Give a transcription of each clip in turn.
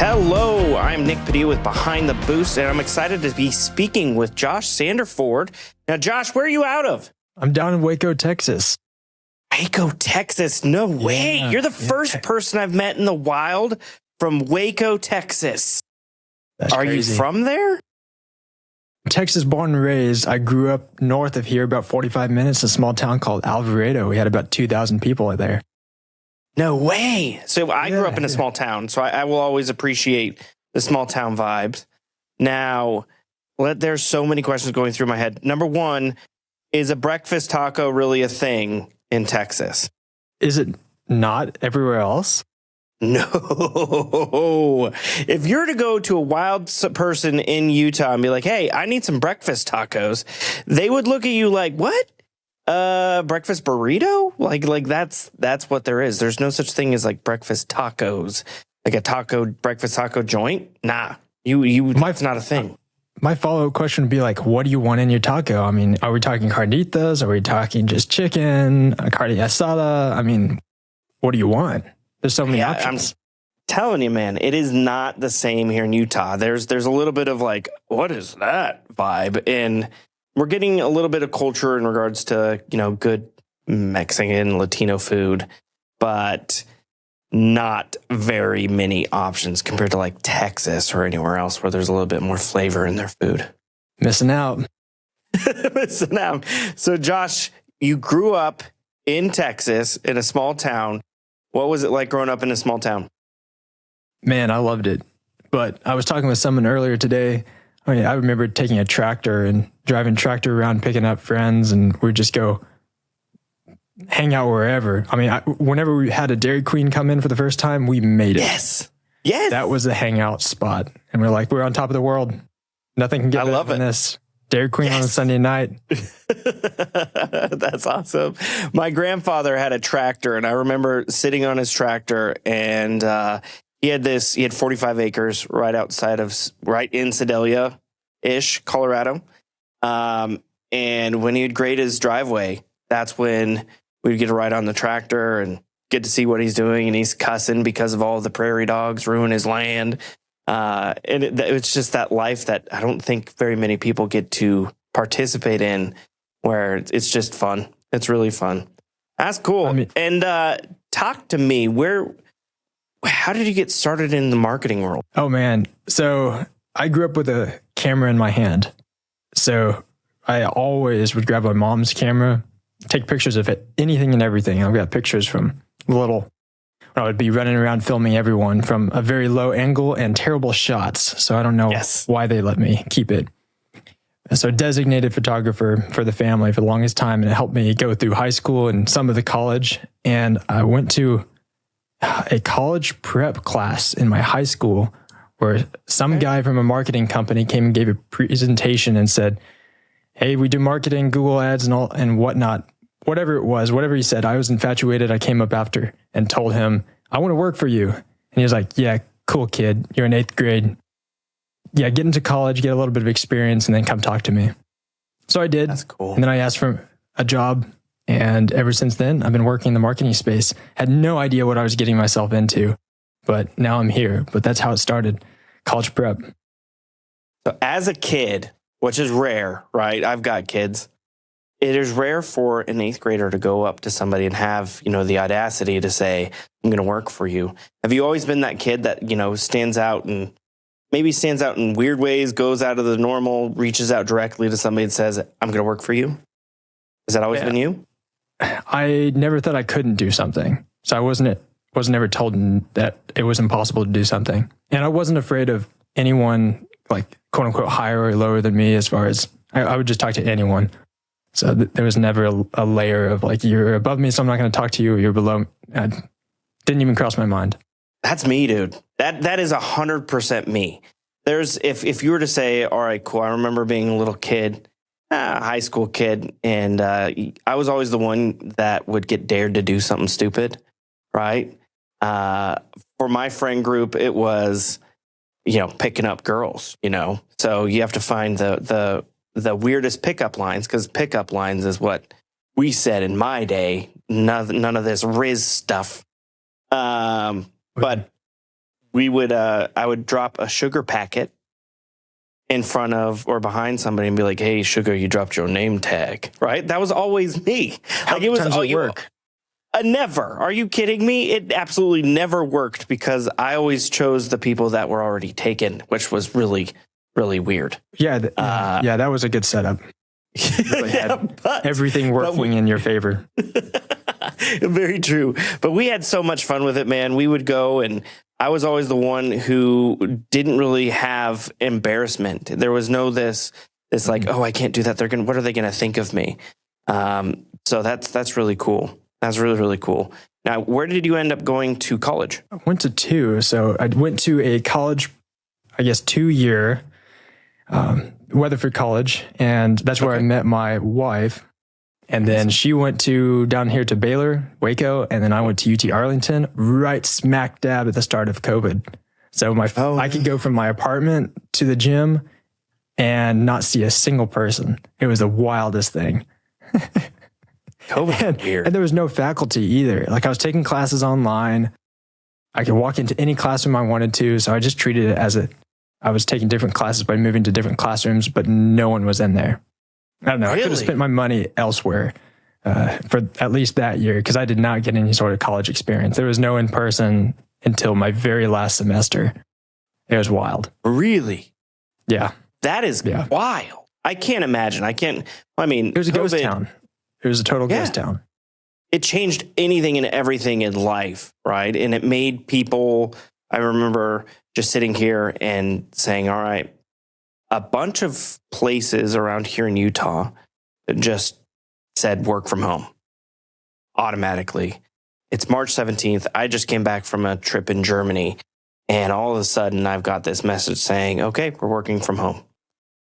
Hello, I'm Nic Padilla with Behind the Boost, and I'm excited to be speaking with Josh Sanderford. Now, Josh, where are you out of? I'm down in Waco, Texas. Waco, Texas. No way. Yeah, You're the first person I've met in the wild from Waco, Texas. That's Are crazy. you from there? Texas born and raised. I grew up north of here, about 45 minutes, in a small town called Alvarado. We had about 2,000 people there. No way. So I grew up in a small town, so I will always appreciate the small town vibes. Now, there's so many questions going through my head. Number one, is a breakfast taco really a thing in Texas? Is it not everywhere else? No. If you're to go to a wild person in Utah and be like, hey, I need some breakfast tacos, they would look at you like, what? Breakfast burrito? Like that's what there is. There's no such thing as like breakfast tacos, like a breakfast taco joint. Nah, it's not a thing. My follow-up question would be like, what do you want in your taco? I mean, are we talking carnitas? Are we talking just chicken, a carne asada? I mean, what do you want? There's so many options. I'm telling you, man, it is not the same here in Utah. There's a little bit of like, what is that vibe? And we're getting a little bit of culture in regards to, good Mexican, Latino food, but not very many options compared to like Texas or anywhere else where there's a little bit more flavor in their food. Missing out. Missing out. So Josh, you grew up in Texas in a small town. What was it like growing up in a small town? Man, I loved it. But I was talking with someone earlier today. I mean, I remember taking a tractor and driving tractor around, picking up friends, and we'd just go hang out wherever. I mean, whenever we had a Dairy Queen come in for the first time, we made it. Yes. That was a hangout spot. And we're on top of the world. Nothing can get better than this. Dairy Queen on a Sunday night. That's awesome. My grandfather had a tractor, and I remember sitting on his tractor, and he had 45 acres right in Sedalia-ish, Colorado. And when he would grade his driveway, that's when we'd get to ride on the tractor and get to see what he's doing. And he's cussing because of all the prairie dogs ruin his land. And it's just that life that I don't think very many people get to participate in, where it's just fun. It's really fun. That's cool. And talk to me. How did you get started in the marketing world? Oh, man. So I grew up with a camera in my hand. So I always would grab my mom's camera, take pictures of anything and everything. I've got pictures from when I would be running around filming everyone from a very low angle and terrible shots. So I don't know why they let me keep it. So designated photographer for the family for the longest time, and it helped me go through high school and some of the college. And I went to a college prep class in my high school where some guy from a marketing company came and gave a presentation and said, hey, we do marketing, Google Ads and whatnot. Whatever it was, whatever he said, I was infatuated. I came up after and told him, I want to work for you. And he was like, yeah, cool, kid. You're in 8th grade. Yeah, get into college, get a little bit of experience, and then come talk to me. So I did. That's cool. And then I asked for a job. And ever since then, I've been working in the marketing space. Had no idea what I was getting myself into, but now I'm here. But that's how it started, college prep. So as a kid, which is rare, right? I've got kids. It is rare for an 8th grader to go up to somebody and have, the audacity to say, I'm going to work for you. Have you always been that kid that, stands out in weird ways, goes out of the normal, reaches out directly to somebody and says, I'm going to work for you? Has that always been you? I never thought I couldn't do something. So I wasn't ever told that it was impossible to do something. And I wasn't afraid of anyone, like, quote unquote, higher or lower than me, as far as I would just talk to anyone. So there was never a layer of like, you're above me, so I'm not going to talk to you, or you're below me. Didn't even cross my mind. That's me, dude. That is 100% me. If you were to say, all right, cool, I remember being a little kid, high school kid, and I was always the one that would get dared to do something stupid, right? For my friend group, it was, picking up girls, So you have to find the weirdest pickup lines, because pickup lines is what we said in my day. None of this Riz stuff. But we would I would drop a sugar packet in front of or behind somebody and be like, "Hey, sugar, you dropped your name tag." Right? That was always me. How Like it was times all it you work? Never. Are you kidding me? It absolutely never worked because I always chose the people that were already taken, which was really, really weird. Yeah, that was a good setup. Really had everything working in your favor. Very true. But we had so much fun with it, man. We would go, and I was always the one who didn't really have embarrassment. There was no this like, oh, I can't do that. What are they gonna think of me? So that's really cool. That's really, really cool. Now, where did you end up going to college? I went to two. So I went to a college, I guess 2-year Weatherford College, and that's where I met my wife. And then she went down here to Baylor, Waco, and then I went to UT Arlington, right smack dab at the start of COVID. So I could go from my apartment to the gym and not see a single person. It was the wildest thing. COVID weird. And there was no faculty either. Like I was taking classes online. I could walk into any classroom I wanted to. So I just treated it as I was taking different classes by moving to different classrooms, but no one was in there. I don't know. Really? I could have spent my money elsewhere for at least that year because I did not get any sort of college experience. There was no in-person until my very last semester. It was wild. Really? Yeah. That is wild. I can't imagine. It was a ghost town. It was a total ghost town. It changed anything and everything in life, right? And it made people, I remember just sitting here and saying, all right, a bunch of places around here in Utah just said work from home automatically. It's March 17th. I just came back from a trip in Germany, and all of a sudden I've got this message saying, okay, we're working from home.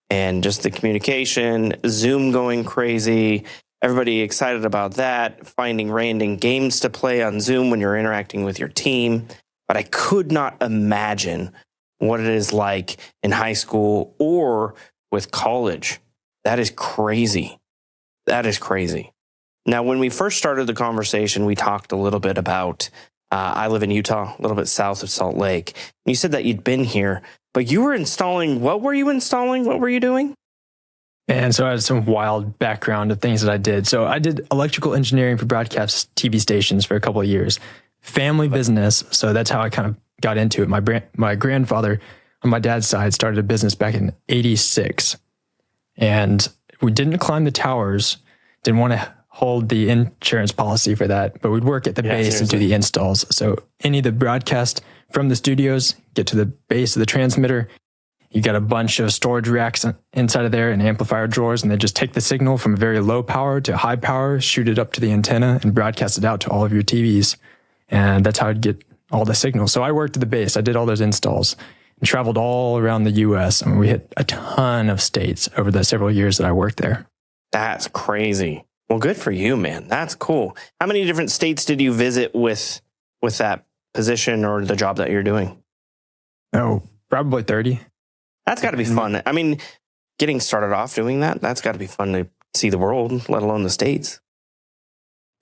And just the communication, Zoom going crazy, everybody excited about that, finding random games to play on Zoom when you're interacting with your team. But I could not imagine what it is like in high school or with college. That is crazy. That is crazy. Now, when we first started the conversation, we talked a little bit about, I live in Utah, a little bit south of Salt Lake. You said that you'd been here, but you were installing, what were you installing? What were you doing? And so I had some wild background of things that I did. So I did electrical engineering for broadcast TV stations for a couple of years. Family business. So that's how I kind of got into it. My grandfather on my dad's side started a business back in '86. And we didn't climb the towers, didn't want to hold the insurance policy for that, but we'd work at the base and do the installs. So any of the broadcast from the studios, get to the base of the transmitter, you got a bunch of storage racks inside of there and amplifier drawers, and they just take the signal from very low power to high power, shoot it up to the antenna, and broadcast it out to all of your TVs. And that's how I'd get all the signal. So I worked at the base. I did all those installs and traveled all around the U.S. I mean, we hit a ton of states over the several years that I worked there. That's crazy. Well, good for you, man. That's cool. How many different states did you visit with that position or the job that you're doing? Oh, probably 30. That's got to be fun. I mean, getting started off doing that's got to be fun to see the world, let alone the states.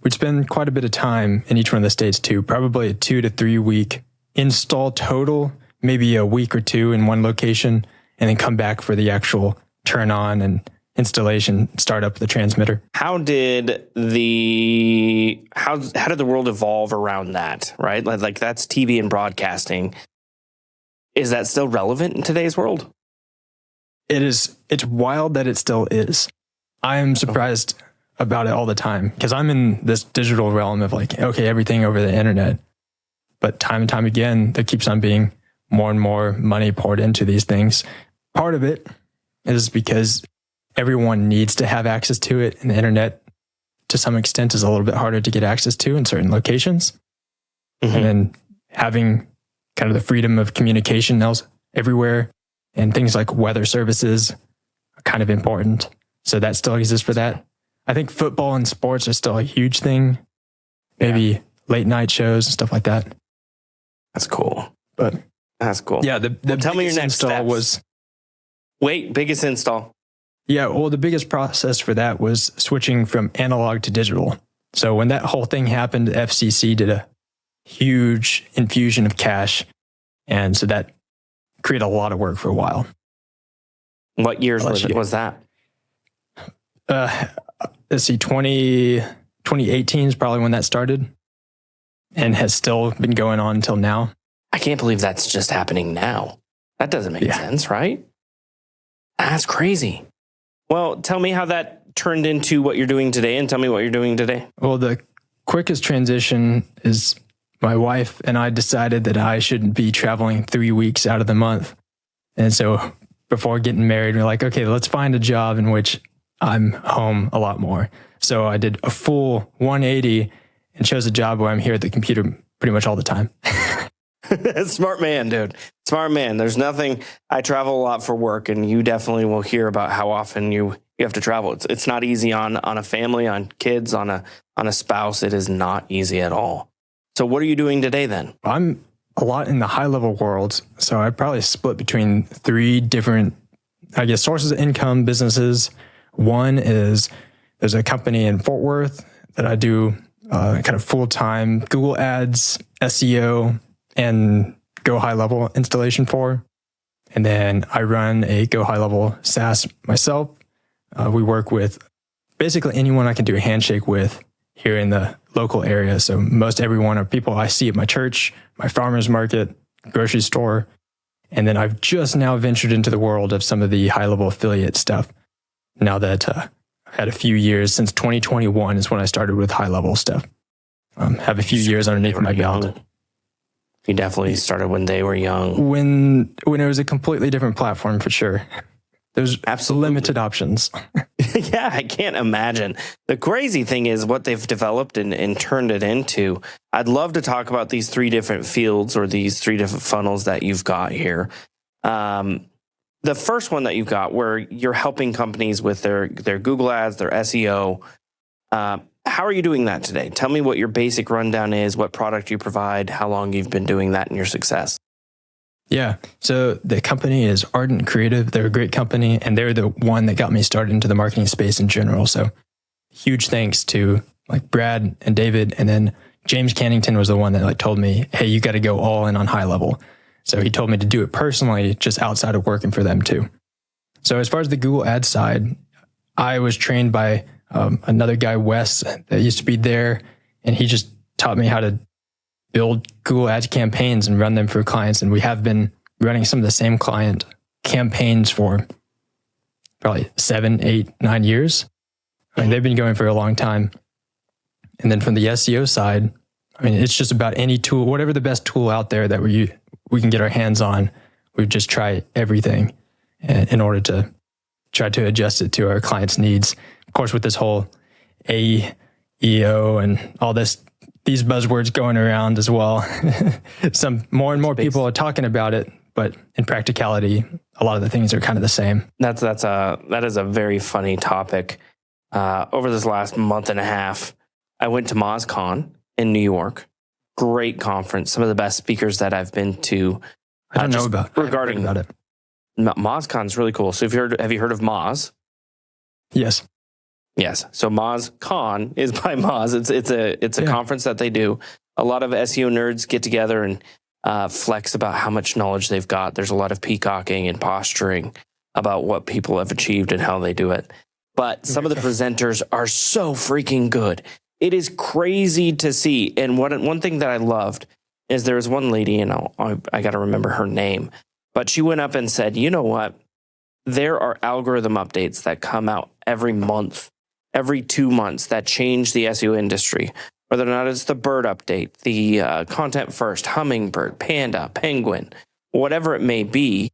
We'd spend quite a bit of time in each one of the states too, probably a 2 to 3 week install total, maybe a week or two in one location, and then come back for the actual turn on and installation, start up the transmitter. How did the world evolve around that, right? Like that's TV and broadcasting. Is that still relevant in today's world? It is. It's wild that it still is. I am surprised about it all the time because I'm in this digital realm of like, okay, everything over the internet. But time and time again, there keeps on being more and more money poured into these things. Part of it is because everyone needs to have access to it, and the internet to some extent is a little bit harder to get access to in certain locations. Mm-hmm. And then having kind of the freedom of communication else everywhere, and things like weather services are kind of important. So that still exists for that. I think football and sports are still a huge thing. Maybe late night shows and stuff like that. That's cool. But that's cool. Yeah, the tell me your next install was. Wait, biggest install. Yeah, well, the biggest process for that was switching from analog to digital. So when that whole thing happened, the FCC did a huge infusion of cash, And so that created a lot of work for a while. What years was that? Let's see, 2018 is probably when that started and has still been going on until now. I can't believe that's just happening now. That doesn't make sense, right? That's crazy. Well, tell me how that turned into what you're doing today, and tell me what you're doing today. Well, the quickest transition is my wife and I decided that I shouldn't be traveling 3 weeks out of the month. And so before getting married, we're like, okay, let's find a job in which I'm home a lot more. So I did a full 180 and chose a job where I'm here at the computer pretty much all the time. Smart man, dude. Smart man. There's nothing. I travel a lot for work, and you definitely will hear about how often you have to travel. It's not easy on a family, on kids, on a spouse. It is not easy at all. So what are you doing today then? I'm a lot in the high level world. So I probably split between 3 different, sources of income, businesses. One is there's a company in Fort Worth that I do kind of full-time Google Ads, SEO, and Go High Level installation for. And then I run a Go High Level SaaS myself. We work with basically anyone I can do a handshake with here in the local area. So most everyone are people I see at my church, my farmer's market, grocery store. And then I've just now ventured into the world of some of the high level affiliate stuff. Now that I've had a few years, since 2021 is when I started with high level stuff. Have a few years underneath my belt. You definitely started when they were young. When it was a completely different platform, for sure. There's absolutely limited options. Yeah, I can't imagine. The crazy thing is what they've developed and turned it into. I'd love to talk about these 3 different fields or these 3 different funnels that you've got here. The first one that you've got where you're helping companies with their Google Ads, their SEO. How are you doing that today? Tell me what your basic rundown is, what product you provide, how long you've been doing that, and your success. Yeah. So the company is Ardent Creative. They're a great company, and they're the one that got me started into the marketing space in general. So huge thanks to like Brad and David. And then James Cannington was the one that told me, hey, you got to go all in on high level. So he told me to do it personally, just outside of working for them too. So as far as the Google Ads side, I was trained by another guy, Wes, that used to be there. And he just taught me how to build Google Ads campaigns and run them for clients. And we have been running some of the same client campaigns for probably 7, 8, 9 years. I mean, they've been going for a long time. And then from the SEO side, I mean, it's just about any tool, whatever the best tool out there that we can get our hands on. We just try everything in order to try to adjust it to our clients' needs. Of course, with this whole AEO and all these buzzwords going around as well. Some more and more people are talking about it, but in practicality, a lot of the things are kind of the same. That is a very funny topic. Over this last month and a half, I went to MozCon in New York. Great conference. Some of the best speakers that I've been to. I don't know about it. MozCon is really cool. So have you heard of Moz? Yes. Yes. So MozCon is by Moz. It's a conference that they do. A lot of SEO nerds get together and flex about how much knowledge they've got. There's a lot of peacocking and posturing about what people have achieved and how they do it. But some of the presenters are so freaking good. It is crazy to see. And one thing that I loved is there was one lady, and I got to remember her name, but she went up and said, you know what? There are algorithm updates that come out every month, every 2 months that change the SEO industry. Whether or not it's the bird update, the content first, hummingbird, panda, penguin, whatever it may be,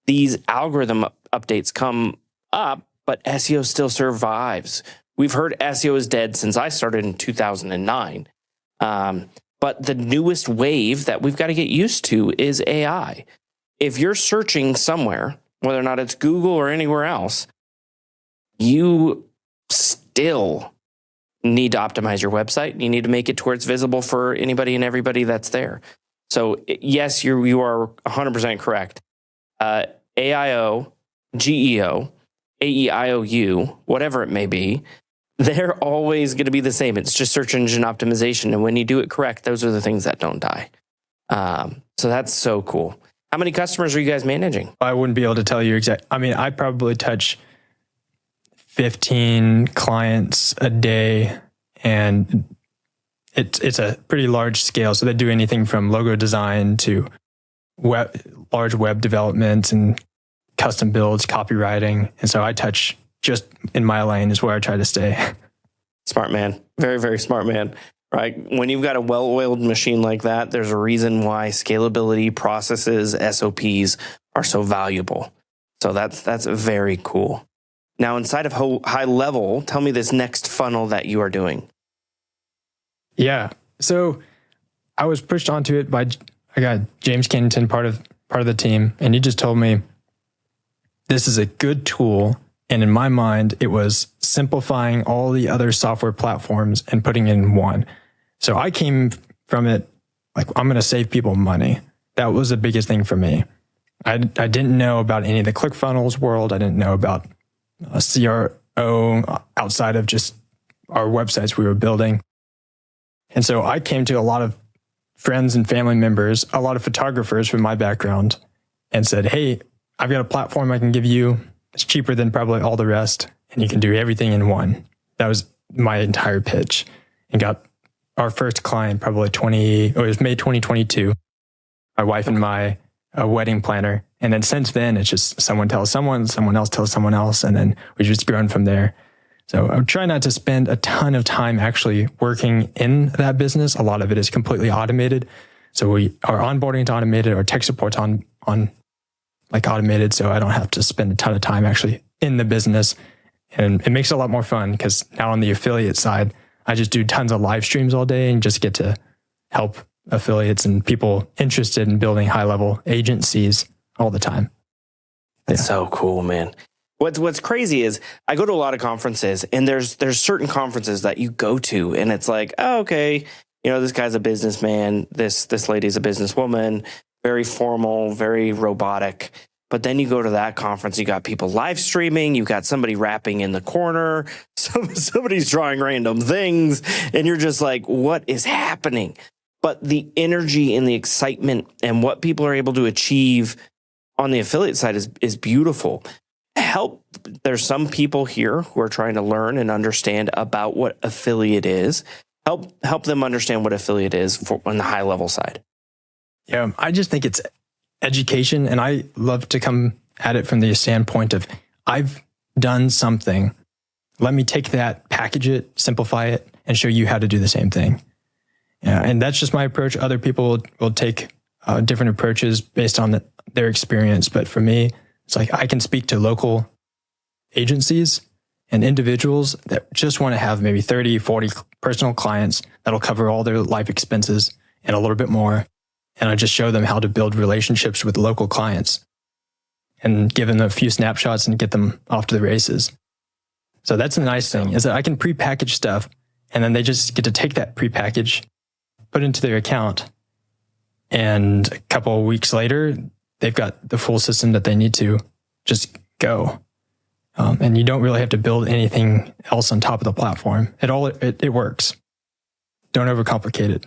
these algorithm updates come up, but SEO still survives. We've heard SEO is dead since I started in 2009. But the newest wave that we've got to get used to is AI. If you're searching somewhere, whether or not it's Google or anywhere else, you still need to optimize your website. You need to make it to where it's visible for anybody and everybody that's there. So yes, you are 100% correct. AIO, GEO, AEIOU, whatever it may be, they're always going to be the same. It's just search engine optimization. And when you do it correct, those are the things that don't die. So that's so cool. How many customers are you guys managing? I wouldn't be able to tell you exact. I mean, I probably touch 15 clients a day, and it's a pretty large scale. So they do anything from logo design to large web development and custom builds, copywriting. And so I touch just in my lane is where I try to stay. Smart man. Very, very smart man. Right? When you've got a well-oiled machine like that, there's a reason why scalability, processes, SOPs are so valuable. So that's very cool. Now, inside of high level, tell me this next funnel that you are doing. Yeah. So I was pushed onto it by I got James Kennington, part of the team, and he just told me this is a good tool. And in my mind, it was simplifying all the other software platforms and putting it in one. So I came from it like, I'm going to save people money. That was the biggest thing for me. I didn't know about any of the ClickFunnels world. I didn't know about a CRO outside of just our websites we were building. And so I came to a lot of friends and family members, a lot of photographers from my background, and said, hey, I've got a platform I can give you. It's cheaper than probably all the rest, and you can do everything in one. That was my entire pitch, and got our first client probably it was May 2022. My wife and my wedding planner. And then since then, it's just someone tells someone else tells someone else, and then we've just grown from there. So I try not to spend a ton of time actually working in that business. A lot of it is completely automated. So our onboarding is automated, our tech support's on like automated. So I don't have to spend a ton of time actually in the business. And it makes it a lot more fun because now on the affiliate side, I just do tons of live streams all day and just get to help affiliates and people interested in building high level agencies all the time. That's so cool, man. What's crazy is I go to a lot of conferences, and there's certain conferences that you go to, and it's like, oh, okay, this guy's a businessman, this lady's a businesswoman, very formal, very robotic. But then you go to that conference, you got people live streaming, you got somebody rapping in the corner, somebody's drawing random things, and you're just like, what is happening? But the energy and the excitement and what people are able to achieve on the affiliate side is beautiful. There's some people here who are trying to learn and understand about what affiliate is. Help them understand what affiliate is on the high level side. Yeah, I just think it's education, and I love to come at it from the standpoint of I've done something. Let me take that, package it, simplify it, and show you how to do the same thing. Yeah, and that's just my approach. Other people will take different approaches based on their experience. But for me, it's like I can speak to local agencies and individuals that just want to have maybe 30, 40 personal clients that'll cover all their life expenses and a little bit more. And I just show them how to build relationships with local clients and give them a few snapshots and get them off to the races. So that's the nice thing, is that I can prepackage stuff, and then they just get to take that prepackage, put it into their account, and a couple of weeks later, they've got the full system that they need to just go. And you don't really have to build anything else on top of the platform. It works. Don't overcomplicate it.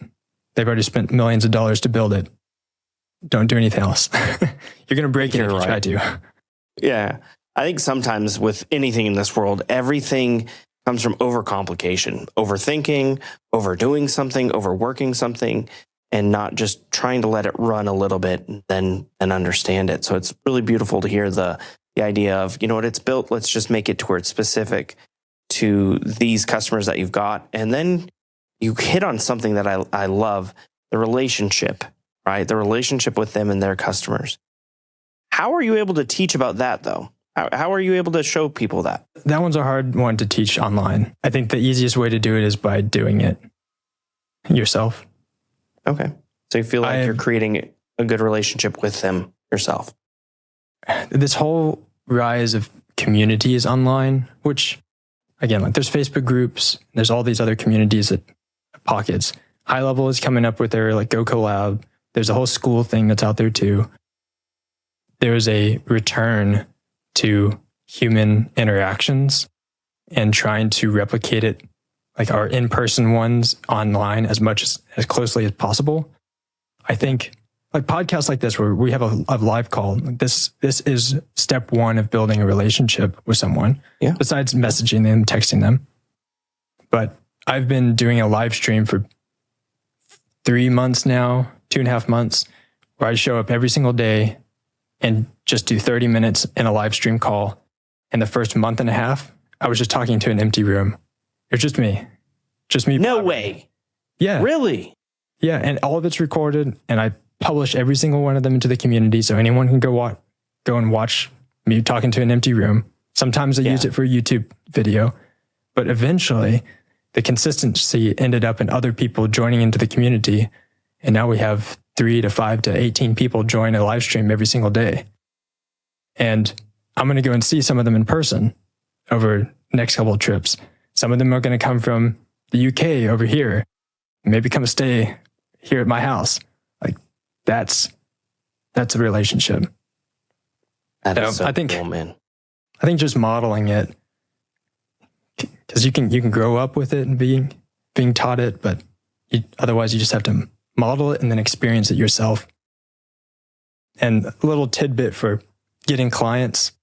They've already spent millions of dollars to build it. Don't do anything else. You're going to break it if you try to. Yeah. I think sometimes with anything in this world, everything comes from overcomplication, overthinking, overdoing something, overworking something, and not just trying to let it run a little bit and then understand it. So it's really beautiful to hear the idea of, what it's built, let's just make it to where it's specific to these customers that you've got. And then you hit on something that I love, the relationship, right? The relationship with them and their customers. How are you able to teach about that, though? How are you able to show people that? That one's a hard one to teach online. I think the easiest way to do it is by doing it yourself. Okay. So you feel like you're creating a good relationship with them yourself. This whole rise of communities online, which, again, like there's Facebook groups, there's all these other communities at pockets. High Level is coming up with their Go Collab. There's a whole school thing that's out there too. There's a return to human interactions and trying to replicate it, like our in-person ones online as closely as possible. I think like podcasts like this, where we have a live call, this is step one of building a relationship with someone. Yeah. Besides messaging them, texting them. But I've been doing a live stream for 3 months now, 2.5 months, where I show up every single day and just do 30 minutes in a live stream call. In the first month and a half, I was just talking to an empty room. It was just me. No way. Yeah. Really? Yeah. And all of it's recorded, and I publish every single one of them into the community, so anyone can go and watch me talking to an empty room. Sometimes I use it for a YouTube video, but eventually the consistency ended up in other people joining into the community. And now we have 3 to 5 to 18 people join a live stream every single day. And I'm going to go and see some of them in person over the next couple of trips. Some of them are going to come from the UK over here, maybe come stay here at my house. Like that's a relationship. That is so I think, cool, man. I think just modeling it, because you can grow up with it and being taught it, but otherwise you just have to model it and then experience it yourself. And a little tidbit for getting clients.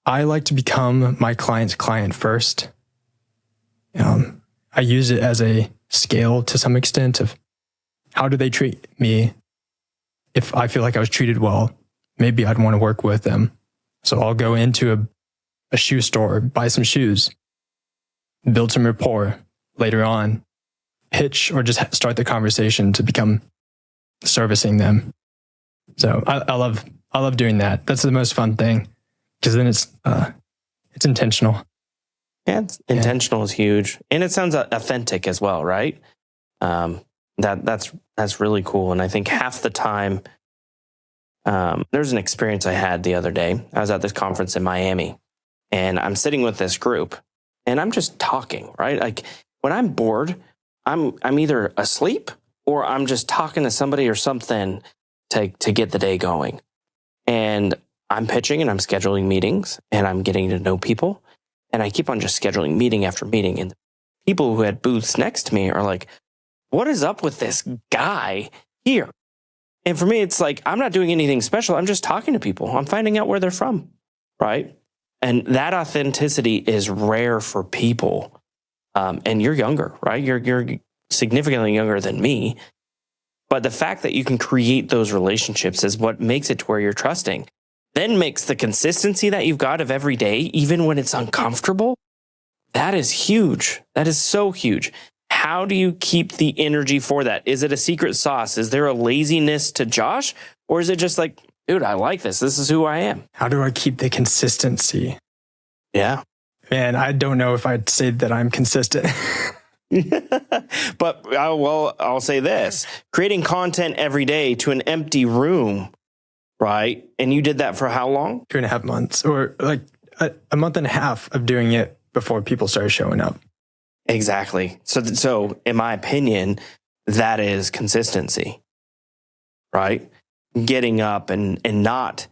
I like to become my client's client first. I use it as a scale to some extent of how do they treat me. If I feel like I was treated well, maybe I'd want to work with them. So I'll go into a shoe store, buy some shoes, build some rapport later on, pitch or just start the conversation to become servicing them. So I love doing that. That's the most fun thing, because then it's intentional. Yeah, intentional is huge, and it sounds authentic as well, right? That's really cool. And I think half the time, there's an experience I had the other day. I was at this conference in Miami, and I'm sitting with this group, and I'm just talking, right? Like when I'm bored, I'm either asleep or I'm just talking to somebody or something to get the day going. And I'm pitching and I'm scheduling meetings and I'm getting to know people. And I keep on just scheduling meeting after meeting. And the people who had booths next to me are like, what is up with this guy here? And for me, it's like, I'm not doing anything special. I'm just talking to people. I'm finding out where they're from, right? And that authenticity is rare for people. And you're younger, right? You're significantly younger than me. But the fact that you can create those relationships is what makes it to where you're trusting. Then makes the consistency that you've got of every day, even when it's uncomfortable, that is huge. That is so huge. How do you keep the energy for that? Is it a secret sauce? Is there a laziness to Josh? Or is it just like, dude, I like this. This is who I am. How do I keep the consistency? Yeah. Man, I don't know if I'd say that I'm consistent. But I'll say this. Creating content every day to an empty room, right? And you did that for how long? 2.5 months, or like a month and a half of doing it before people started showing up. Exactly. So in my opinion, that is consistency, right? Getting up and not,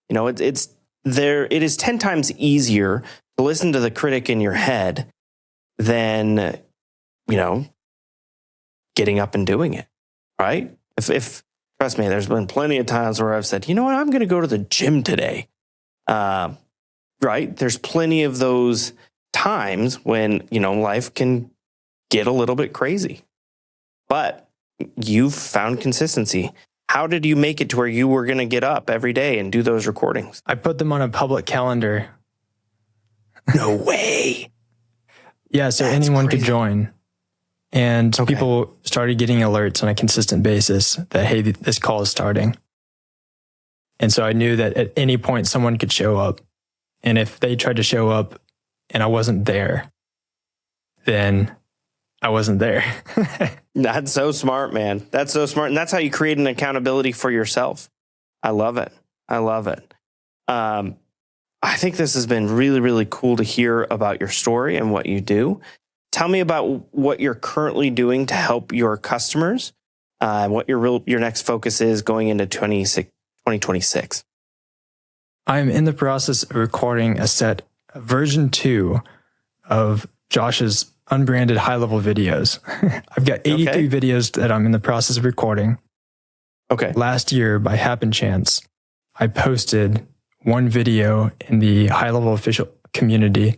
it's there. It is 10 times easier to listen to the critic in your head than, getting up and doing it, right? If trust me, there's been plenty of times where I've said, you know what, I'm going to go to the gym today. Right? There's plenty of those times when, life can get a little bit crazy. But you've found consistency. How did you make it to where you were going to get up every day and do those recordings? I put them on a public calendar. No way. Yeah, so That's anyone crazy. could join. And people started getting alerts on a consistent basis that, hey, this call is starting. And so I knew that at any point someone could show up. And if they tried to show up and I wasn't there, then I wasn't there. That's so smart, man. That's so smart. And that's how you create an accountability for yourself. I love it. I love it. I think this has been really, really cool to hear about your story and what you do. Tell me about what you're currently doing to help your customers, what your next focus is going into 2026. I'm in the process of recording version 2 of Josh's unbranded high-level videos. I've got 83 videos that I'm in the process of recording. Okay. Last year, by happen chance, I posted one video in the high level official community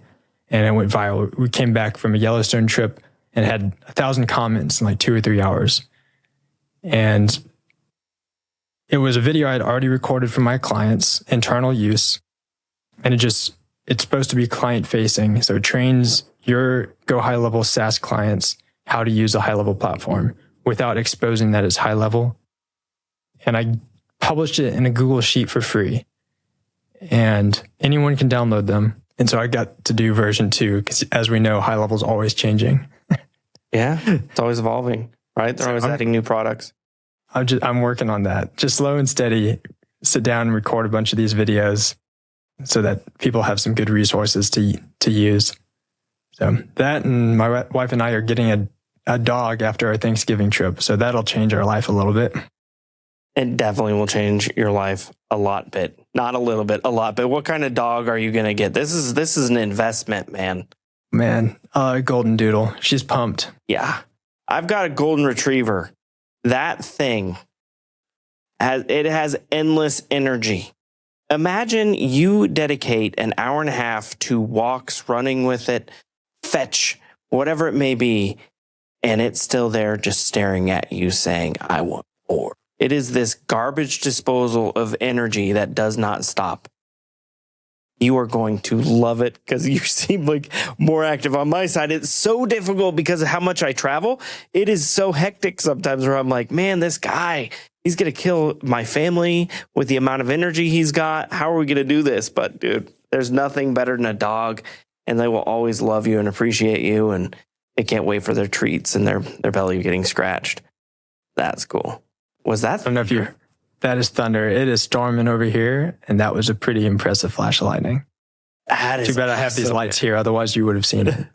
and it went viral. We came back from a Yellowstone trip and had 1,000 comments in like 2 or 3 hours. And it was a video I had already recorded for my clients' internal use. And it's supposed to be client facing. So it trains your Go High Level SaaS clients how to use a high level platform without exposing that it's high level. And I published it in a Google Sheet for free. And anyone can download them. And so I got to do version 2 because, as we know, high level is always changing. Yeah, it's always evolving, right? They're always adding new products. I'm working on that. Just slow and steady, sit down and record a bunch of these videos so that people have some good resources to use. So that, and my wife and I are getting a dog after our Thanksgiving trip. So that'll change our life a little bit. It definitely will change your life a lot bit. Not a little bit, a lot. But what kind of dog are you going to get? This is an investment, man. Man, golden doodle. She's pumped. Yeah. I've got a golden retriever. That thing has endless energy. Imagine you dedicate an hour and a half to walks, running with it, fetch, whatever it may be, and it's still there just staring at you saying, I want more. It is this garbage disposal of energy that does not stop. You are going to love it because you seem like more active on my side. It's so difficult because of how much I travel. It is so hectic sometimes where I'm like, man, this guy, he's going to kill my family with the amount of energy he's got. How are we going to do this? But dude, there's nothing better than a dog, and they will always love you and appreciate you, and they can't wait for their treats and their belly getting scratched. That's cool. Was that? I don't know if you're... That is thunder. It is storming over here, and that was a pretty impressive flash of lightning. That is too bad I have these lights here, otherwise you would have seen it.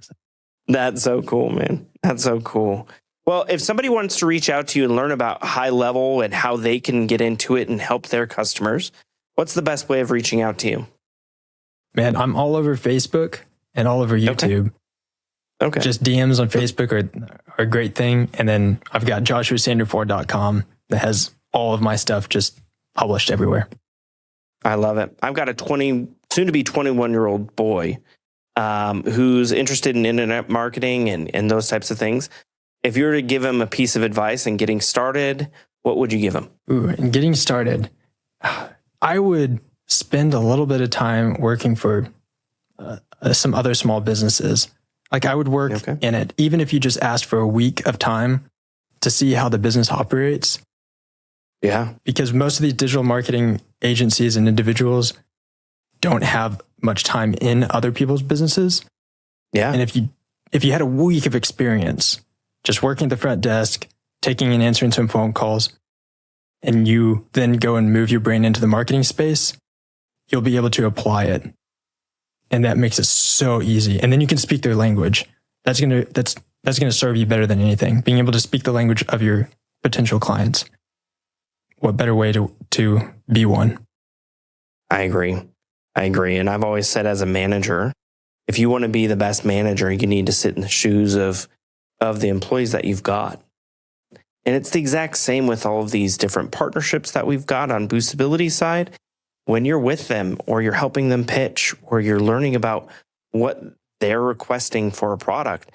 That's so cool, man. That's so cool. Well, if somebody wants to reach out to you and learn about high level and how they can get into it and help their customers, what's the best way of reaching out to you? Man, I'm all over Facebook and all over YouTube. Okay. Just DMs on Facebook are a great thing. And then I've got joshuasanderford.com that has all of my stuff just published everywhere. I love it. I've got a soon to be 21-year-old boy who's interested in internet marketing and those types of things. If you were to give him a piece of advice in getting started, what would you give him? In getting started, I would spend a little bit of time working for some other small businesses. Like I would work in it, even if you just asked for a week of time to see how the business operates. Yeah. Because most of these digital marketing agencies and individuals don't have much time in other people's businesses. Yeah. And if you had a week of experience just working at the front desk, taking and answering some phone calls, and you then go and move your brain into the marketing space, you'll be able to apply it. And that makes it so easy. And then you can speak their language. That's gonna serve you better than anything. Being able to speak the language of your potential clients. What better way to be one? I agree. And I've always said, as a manager, if you want to be the best manager, you need to sit in the shoes of the employees that you've got. And it's the exact same with all of these different partnerships that we've got on Boostability side. When you're with them or you're helping them pitch or you're learning about what they're requesting for a product,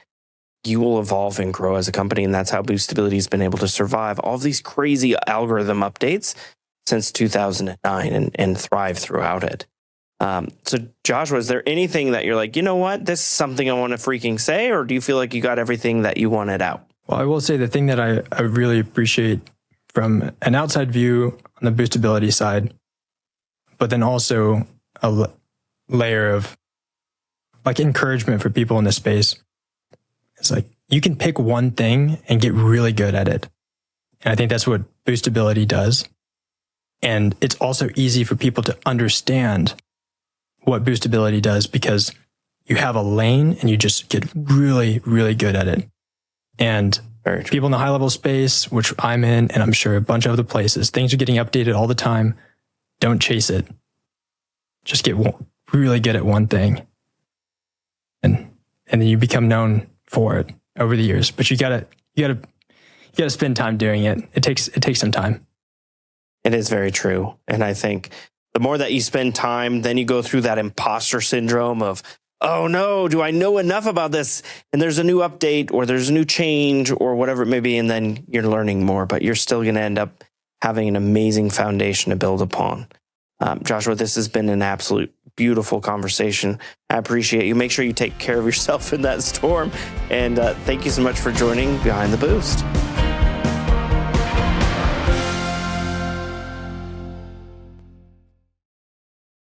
you will evolve and grow as a company. And that's how Boostability has been able to survive all of these crazy algorithm updates since 2009 and thrive throughout it. So Joshua, is there anything that you're like, you know what, this is something I want to freaking say, or do you feel like you got everything that you wanted out? Well, I will say the thing that I really appreciate from an outside view on the Boostability side, but then also a layer of like encouragement for people in this space. It's like you can pick one thing and get really good at it. And I think that's what Boostability does. And it's also easy for people to understand what Boostability does because you have a lane and you just get really, really good at it. And people in the high level space, which I'm in, and I'm sure a bunch of other places, things are getting updated all the time. Don't chase it. Just get really good at one thing. And then you become known for it over the years. But you gotta spend time doing it. It takes some time. It is very true. And I think the more that you spend time, then you go through that imposter syndrome of, oh no, do I know enough about this? And there's a new update or there's a new change or whatever it may be. And then you're learning more, but you're still going to end up having an amazing foundation to build upon. Joshua, this has been an absolute beautiful conversation. I appreciate you. Make sure you take care of yourself in that storm. And thank you so much for joining Behind the Boost.